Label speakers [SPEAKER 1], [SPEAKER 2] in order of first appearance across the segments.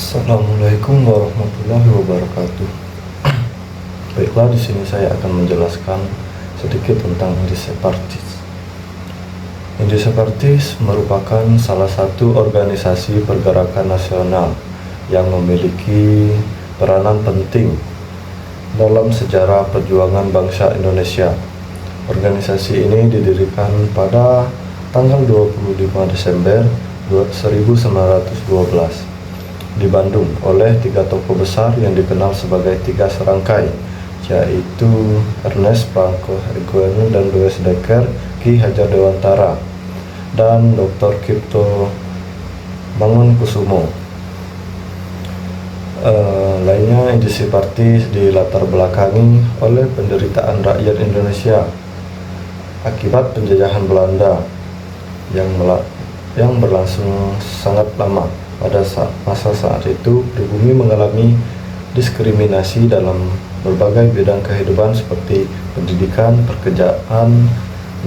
[SPEAKER 1] Assalamualaikum warahmatullahi wabarakatuh. Baiklah, di sini saya akan menjelaskan sedikit tentang Indosepartis. Indosepartis merupakan salah satu organisasi pergerakan nasional yang memiliki peranan penting dalam sejarah perjuangan bangsa Indonesia. Organisasi ini didirikan pada tanggal 25 Desember 1912 di Bandung oleh tiga tokoh besar yang dikenal sebagai tiga serangkai, yaitu Ernest Pangkoekoeno dan Louis Dekker, Ki Hajar Dewantara, dan Dr. Cipto Mangunkusumo. Lainnya, Indosepartis dilatar belakangi oleh penderitaan rakyat Indonesia akibat penjajahan Belanda yang berlangsung sangat lama. Pada masa saat itu, pribumi mengalami diskriminasi dalam berbagai bidang kehidupan seperti pendidikan, pekerjaan,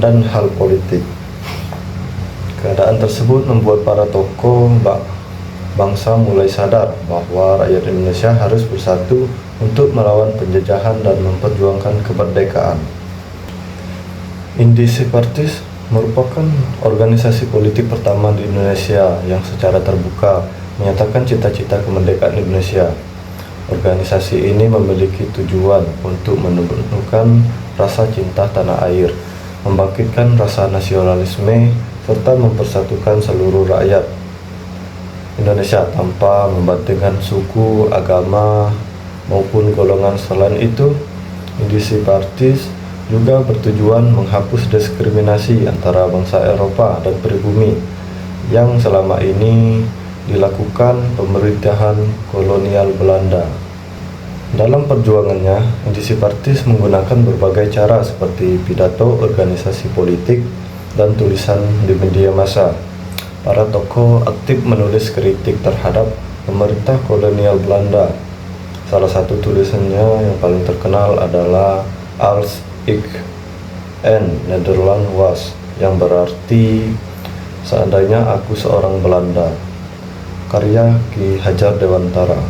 [SPEAKER 1] dan hal politik. Keadaan tersebut membuat para tokoh bangsa mulai sadar bahwa rakyat Indonesia harus bersatu untuk melawan penjajahan dan memperjuangkan kemerdekaan. Indosepartis merupakan organisasi politik pertama di Indonesia yang secara terbuka menyatakan cita-cita kemerdekaan Indonesia. Organisasi ini memiliki tujuan untuk menumbuhkan rasa cinta tanah air, membangkitkan rasa nasionalisme, serta mempersatukan seluruh rakyat Indonesia tanpa membandingkan suku, agama, maupun golongan. Selain itu, Indosepartis juga bertujuan menghapus diskriminasi antara bangsa Eropa dan pribumi yang selama ini dilakukan pemerintahan kolonial Belanda. Dalam perjuangannya, Indosepartis menggunakan berbagai cara seperti pidato, organisasi politik, dan tulisan di media massa. Para tokoh aktif menulis kritik terhadap pemerintah kolonial Belanda. Salah satu tulisannya yang paling terkenal adalah Als Ik en Nederland was, yang berarti seandainya aku seorang Belanda, karya Ki Hajar Dewantara.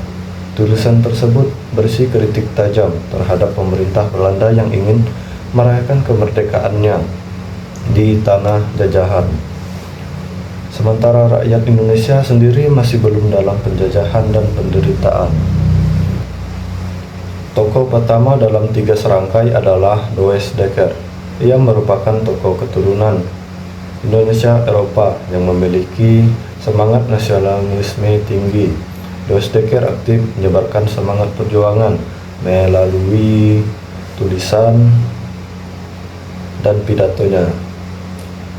[SPEAKER 1] Tulisan tersebut berisi kritik tajam terhadap pemerintah Belanda yang ingin merayakan kemerdekaannya di tanah jajahan. Sementara rakyat Indonesia sendiri masih belum dalam penjajahan dan penderitaan. Tokoh pertama dalam tiga serangkai adalah Louis Dekker. Ia merupakan tokoh keturunan Indonesia Eropa yang memiliki semangat nasionalisme tinggi. Louis Dekker aktif menyebarkan semangat perjuangan melalui tulisan dan pidatonya.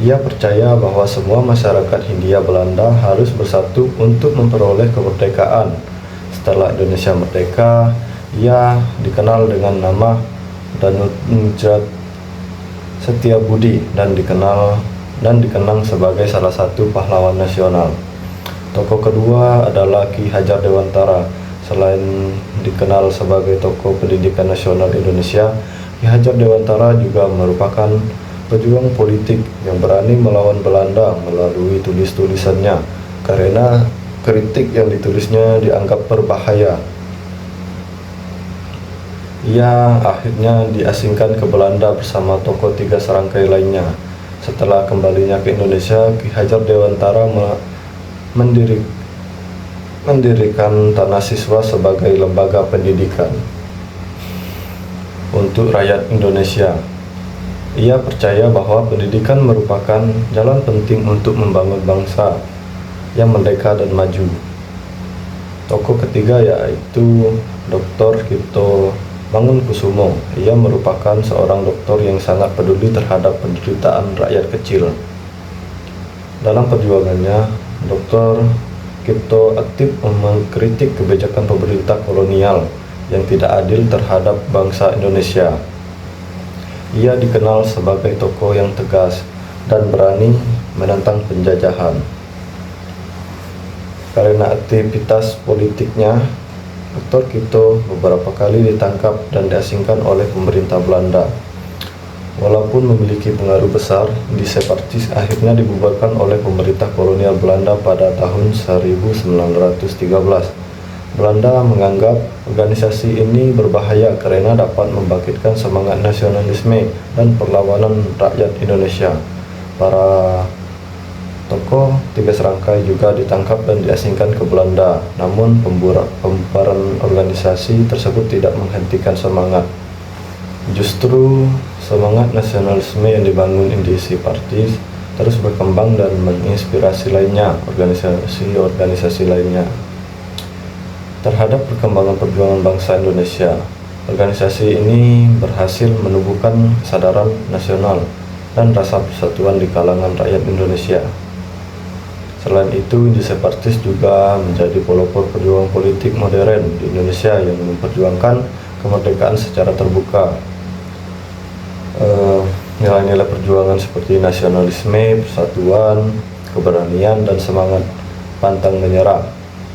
[SPEAKER 1] Ia percaya bahwa semua masyarakat Hindia Belanda harus bersatu untuk memperoleh kemerdekaan. Setelah Indonesia merdeka, ia dikenal dengan nama Danujrat Setiabudi dan dikenang sebagai salah satu pahlawan nasional. Tokoh kedua adalah Ki Hajar Dewantara. Selain dikenal sebagai tokoh pendidikan nasional Indonesia, Ki Hajar Dewantara juga merupakan pejuang politik yang berani melawan Belanda melalui tulisannya karena kritik yang ditulisnya dianggap berbahaya. Ia akhirnya diasingkan ke Belanda bersama tokoh tiga serangkai lainnya. Setelah kembalinya ke Indonesia, Ki Hajar Dewantara mendirikan Tanah Siswa sebagai lembaga pendidikan untuk rakyat Indonesia. Ia percaya bahwa pendidikan merupakan jalan penting untuk membangun bangsa yang merdeka dan maju. Tokoh ketiga yaitu Dr. Cipto Mangunkusumo. Ia merupakan seorang dokter yang sangat peduli terhadap penderitaan rakyat kecil. Dalam perjuangannya, Dr. Cipto aktif mengkritik kebijakan pemerintah kolonial yang tidak adil terhadap bangsa Indonesia. Ia dikenal sebagai tokoh yang tegas dan berani menentang penjajahan. Karena aktivitas politiknya, Dr. Cipto beberapa kali ditangkap dan diasingkan oleh pemerintah Belanda. Walaupun memiliki pengaruh besar, Indosepartis akhirnya dibubarkan oleh pemerintah kolonial Belanda pada tahun 1913. Belanda menganggap organisasi ini berbahaya karena dapat membangkitkan semangat nasionalisme dan perlawanan rakyat Indonesia. Para tokoh tiga serangkai juga ditangkap dan diasingkan ke Belanda, namun pembubaran organisasi tersebut tidak menghentikan semangat. Justru semangat nasionalisme yang dibangun Indonesian Parties terus berkembang dan menginspirasi lainnya, organisasi-organisasi lainnya. Terhadap perkembangan perjuangan bangsa Indonesia, organisasi ini berhasil menumbuhkan kesadaran nasional dan rasa persatuan di kalangan rakyat Indonesia. Selain itu, Indonesian Parties juga menjadi pelopor perjuangan politik modern di Indonesia yang memperjuangkan kemerdekaan secara terbuka. Nilai-nilai perjuangan seperti nasionalisme, persatuan, keberanian, dan semangat pantang menyerah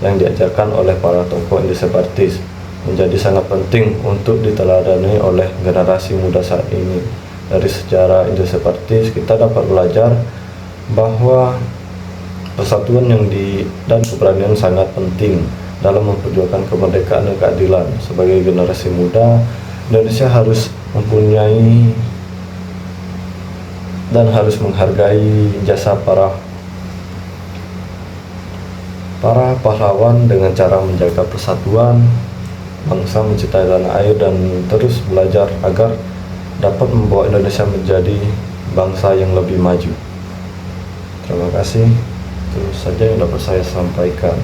[SPEAKER 1] yang diajarkan oleh para tokoh Indonesian Parties menjadi sangat penting untuk diteladani oleh generasi muda saat ini. Dari sejarah Indonesian Parties kita dapat belajar bahwa persatuan dan keberanian sangat penting dalam memperjuangkan kemerdekaan dan keadilan. Sebagai generasi muda, Indonesia harus mempunyai dan harus menghargai jasa para pahlawan dengan cara menjaga persatuan bangsa, mencintai tanah air, dan terus belajar agar dapat membawa Indonesia menjadi bangsa yang lebih maju. Terima kasih. Itu saja yang dapat saya sampaikan.